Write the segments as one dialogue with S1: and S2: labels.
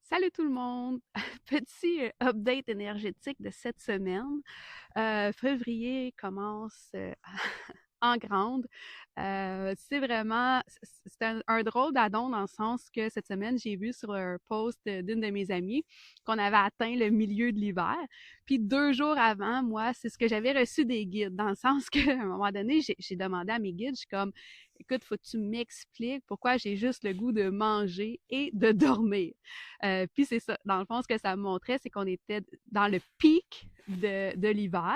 S1: Salut tout le monde! Petit update énergétique de cette semaine. Février commence en grande. C'est vraiment, c'est un drôle d'adon dans le sens que cette semaine, j'ai vu sur un post d'une de mes amies qu'on avait atteint le milieu de l'hiver. Puis 2 jours avant, moi, c'est ce que j'avais reçu des guides, dans le sens qu'à un moment donné, j'ai demandé à mes guides, je suis comme, écoute, faut que tu m'expliques pourquoi j'ai juste le goût de manger et de dormir. Puis c'est ça, dans le fond, ce que ça me montrait, c'est qu'on était dans le pic de l'hiver.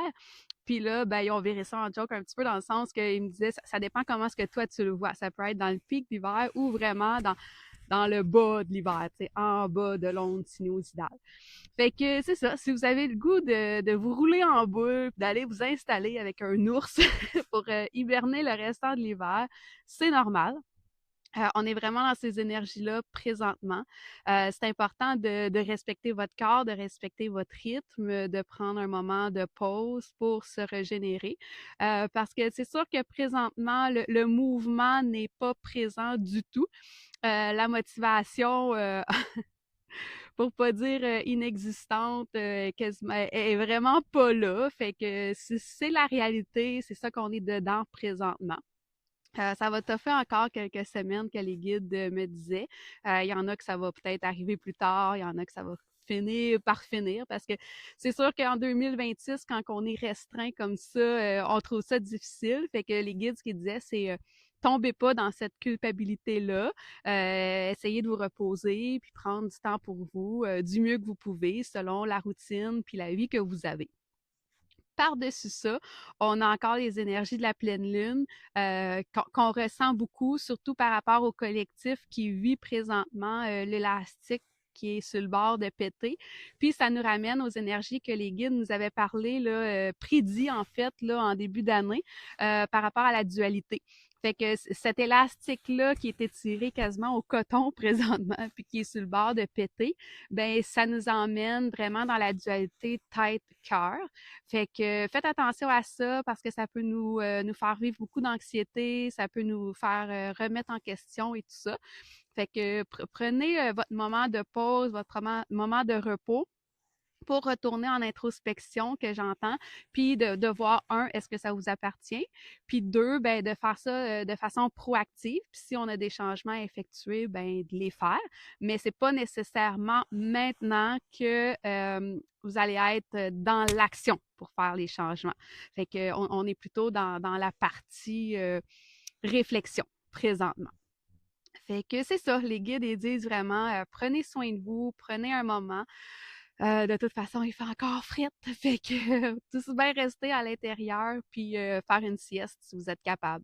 S1: Puis là, ben, ils ont viré ça en joke un petit peu dans le sens qu'ils me disaient, ça dépend comment est-ce que toi tu le vois. Ça peut être dans le pic d'hiver ou vraiment dans le bas de l'hiver, tu sais, en bas de l'onde sinusoïdale. Fait que c'est ça, si vous avez le goût de vous rouler en boule, d'aller vous installer avec un ours pour hiberner le restant de l'hiver, c'est normal. On est vraiment dans ces énergies-là présentement. C'est important de respecter votre corps, de respecter votre rythme, de prendre un moment de pause pour se régénérer. Parce que c'est sûr que présentement, le mouvement n'est pas présent du tout. La motivation, pour pas dire inexistante, quasiment, est vraiment pas là. Fait que c'est la réalité, c'est ça qu'on est dedans présentement. Ça va toffer encore quelques semaines que les guides me disaient. Il y en a que ça va peut-être arriver plus tard, il y en a que ça va finir par finir parce que c'est sûr qu'en 2026, quand on est restreint comme ça, on trouve ça difficile. Fait que les guides, ce qu'ils disaient, c'est tombez pas dans cette culpabilité-là. Essayez de vous reposer puis prendre du temps pour vous du mieux que vous pouvez selon la routine puis la vie que vous avez. Par-dessus ça, on a encore les énergies de la pleine lune qu'on ressent beaucoup, surtout par rapport au collectif qui vit présentement l'élastique qui est sur le bord de péter. Puis ça nous ramène aux énergies que les guides nous avaient parlé, là, prédit en fait là, en début d'année par rapport à la dualité. Fait que cet élastique-là qui est étiré quasiment au coton présentement, puis qui est sur le bord de péter, ben ça nous emmène vraiment dans la dualité tête-cœur. Fait que faites attention à ça parce que ça peut nous faire vivre beaucoup d'anxiété, ça peut nous faire remettre en question et tout ça. Fait que prenez votre moment de pause, votre moment de repos pour retourner en introspection que j'entends, puis de voir, un, est-ce que ça vous appartient, puis deux, ben de faire ça de façon proactive, puis si on a des changements à effectuer, ben de les faire, mais c'est pas nécessairement maintenant que vous allez être dans l'action pour faire les changements. Fait que on est plutôt dans la partie réflexion présentement. Fait que c'est ça, les guides ils disent vraiment prenez soin de vous, prenez un moment. De toute façon, il fait encore frette, fait que tout bien rester à l'intérieur puis faire une sieste si vous êtes capable.